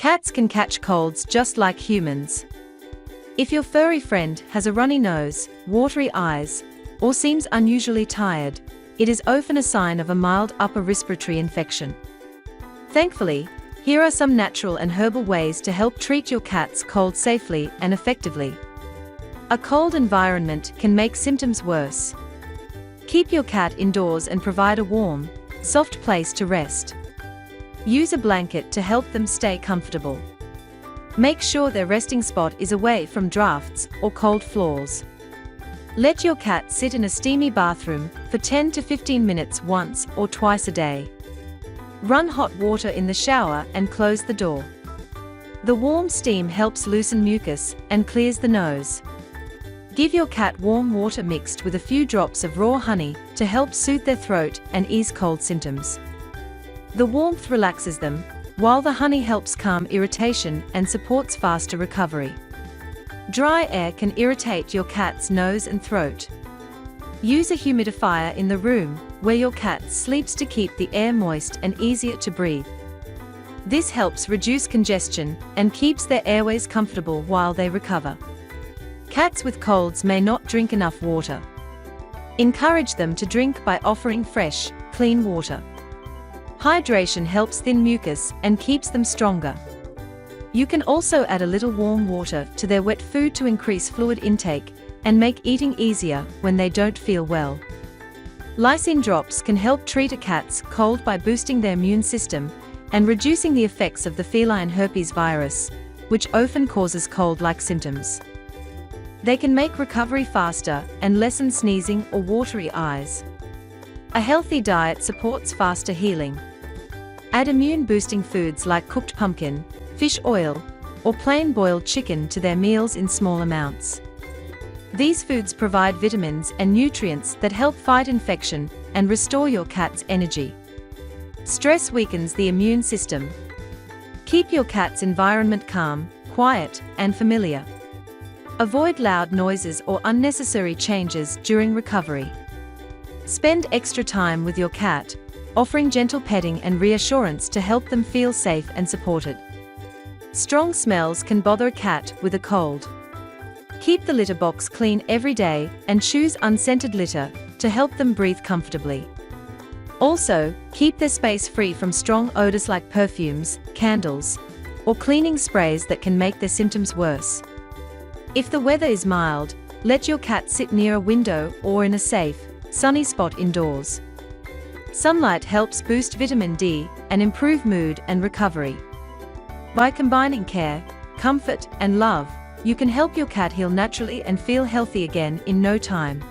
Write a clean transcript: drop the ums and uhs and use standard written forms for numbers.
Cats can catch colds just like humans. If your furry friend has a runny nose, watery eyes, or seems unusually tired, it is often a sign of a mild upper respiratory infection. Thankfully, here are some natural and herbal ways to help treat your cat's cold safely and effectively. A cold environment can make symptoms worse. Keep your cat indoors and provide a warm, soft place to rest. Use a blanket to help them stay comfortable. Make sure their resting spot is away from drafts or cold floors. Let your cat sit in a steamy bathroom for 10 to 15 minutes once or twice a day. Run hot water in the shower and close the door. The warm steam helps loosen mucus and clears the nose. Give your cat warm water mixed with a few drops of raw honey to help soothe their throat and ease cold symptoms. The warmth relaxes them, while the honey helps calm irritation and supports faster recovery. Dry air can irritate your cat's nose and throat. Use a humidifier in the room where your cat sleeps to keep the air moist and easier to breathe. This helps reduce congestion and keeps their airways comfortable while they recover. Cats with colds may not drink enough water. Encourage them to drink by offering fresh, clean water. Hydration helps thin mucus and keeps them stronger. You can also add a little warm water to their wet food to increase fluid intake and make eating easier when they don't feel well. Lysine drops can help treat a cat's cold by boosting their immune system and reducing the effects of the feline herpes virus, which often causes cold-like symptoms. They can make recovery faster and lessen sneezing or watery eyes. A healthy diet supports faster healing. Add immune-boosting foods like cooked pumpkin, fish oil, or plain boiled chicken to their meals in small amounts. These foods provide vitamins and nutrients that help fight infection and restore your cat's energy. Stress weakens the immune system. Keep your cat's environment calm, quiet, and familiar. Avoid loud noises or unnecessary changes during recovery. Spend extra time with your cat, offering gentle petting and reassurance to help them feel safe and supported. Strong smells can bother a cat with a cold. Keep the litter box clean every day and choose unscented litter to help them breathe comfortably. Also, keep their space free from strong odors like perfumes, candles, or cleaning sprays that can make their symptoms worse. If the weather is mild, let your cat sit near a window or in a safe, sunny spot indoors. Sunlight helps boost vitamin D and improve mood and recovery. By combining care, comfort, and love, you can help your cat heal naturally and feel healthy again in no time.